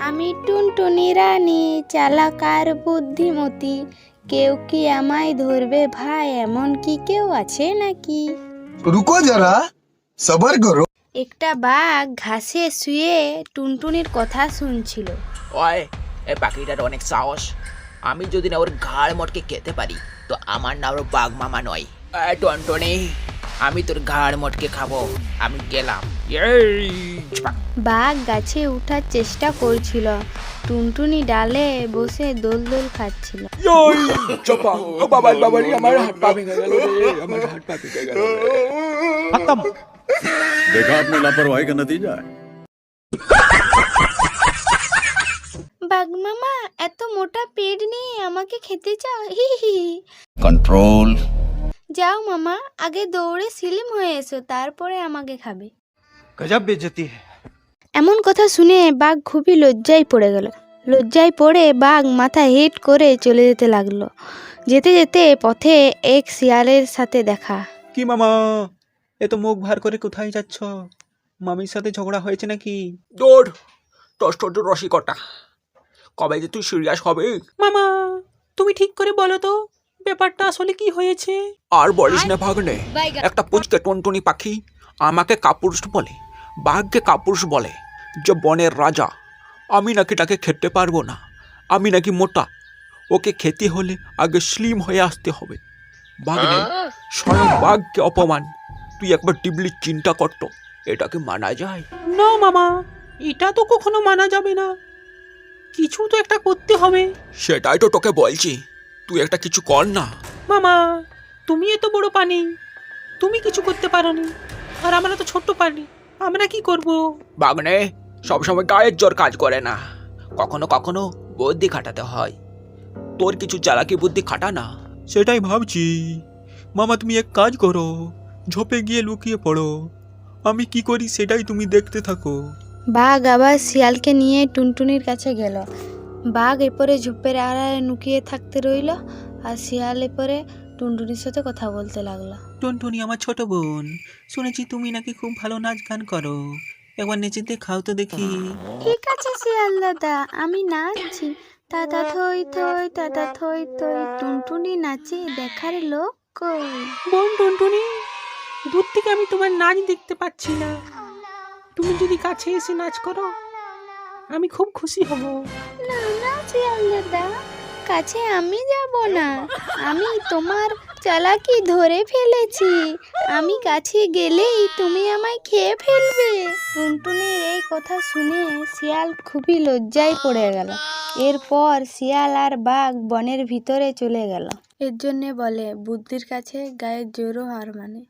আমি টুনটুনি রানী, চালাক আর বুদ্ধিমতী। কেউ কি আমায় ধরবে ভাই, এমন কি কেউ আছে নাকি? रुको जरा सबर करो। একটা বাঘ ঘাসে শুয়ে টুনটুনির কথা শুনছিল। ওই এই পাখিটার অনেক সাহস। আমি যদি না ওর ঘাড় মটকে খেতে পারি তো আমার নাম ওর বাঘ মামা নয়। এই টনটনি, আমি তোর ঘাড় মটকে খাবো। আমি গেলাম। বাঘ গাছে ওঠার চেষ্টা করছিল, টুনটুনি ডালে বসে দোল দোল খাচ্ছিল। আমার হাত পা ভেঙে গেল রে, আমার হাত পা ভেঙে গেল রে। खत्म। देखा आपने लापरवाही का नतीजा है। বাঘ মামা, এত মোটা পেট নিয়ে আমাকে খেতে চাও? হি হি হি। कंट्रोल। যাও মামা, আগে দৌড়ে স্লিম হয়ে এসো, তারপরে আমাকে খাবে। गजब बेइज्जती है। এমন কথা শুনে বাঘ খুবই লজ্জায় পড়ে গেল। লজ্জায় পড়ে বাঘ মাথা হেঁট করে চলে যেতে লাগলো। যেতে যেতে পথে এক শিয়ালের সাথে দেখা। কি মামা, এত মুখ ভার করে কোথায় যাচ্ছ? মামির সাথে ঝগড়া হয়েছে নাকি? দৌড়, তোর ছোট রসিকতা। কবে যে তুই সিরিয়াস হবে? মামা, তুমি ঠিক করে বলো তো, ব্যাপারটা আসলে কি হয়েছে? আর বলিস না ভাগ্নে, একটা পুচকে টুনটুনি পাখি আমাকে কাপুরুষ বলে, বাঘকে কাপুরুষ বলে, যে বনের রাজা। আমি নাকি তাকে খেতে পারবো না, আমি নাকি মোটা, ওকে খেতে হলে আগে স্লিম হয়ে আসতে হবে। ভাগ্নে, স্বয়ং বাঘকে অপমান। তুই একবার ডিবলি চিন্তা করতো, এটাকে মানা যায়? না মামা, এটা তো কখনো মানা যাবে না। কিছু তো একটা করতে হবে। সেটাই তো তোকে বলছি, তুই একটা কিছু কর না। মামা, তুমি এত বড় পানি, তুমি কিছু করতে পারোনি, আর আমরা তো ছোট্ট পানি, আমরা কি করব? ভাগ্নে, সবসময় গায়ের জোর কাজ করে না, কখনো কখনো বুদ্ধি খাটাতে হয়। তোর কিছু চালাকি বুদ্ধি খাটা না। সেটাই ভাবছি। মামা, তুমি এক কাজ করো, ঝোপে গিয়ে লুকিয়ে পড়ো, আমি কি করি সেটাই তুমি দেখতে থাকো। বাঘ আবার শিয়ালকে নিয়ে টুনটুনির কাছে গেল। বাঘ এরপরে ঝোপের আড়ালে লুকিয়ে থাকতে রইল, আর শিয়াল এরপরে টুনটুনির সাথে কথা বলতে লাগলো। টুনটুনি আমার ছোট বোন, শুনেছি তুমি নাকি খুব ভালো নাচ গান করো, একবার নেচে দেখাও তো দেখি। ঠিক আছে শিয়াল দাদা, আমি নাচছি। দাদা থই থই, দাদা থই থই, টুনটুনি নাচে, দেখার লোক কই? বোন টুনটুনি, দূর থেকে আমি তোমার নাচ দেখতে পাচ্ছি না, তুমি যদি কাছে এসে নাচ করো আমি খুব খুশি হব। না না শিয়াল দাদা, কাছে আমি যাব না। আমি তোমার চালাকি ধরে ফেলেছি, আমি কাছে গেলেই তুমি আমায় খেয়ে ফেলবে। টুনটুনির এই কথা শুনে শিয়াল খুবই লজ্জায় পড়ে গেল। এরপর শিয়াল আর বাঘ বনের ভিতরে চলে গেল। এর জন্যে বলে, বুদ্ধির কাছে গায়ের জোরও হার মানে।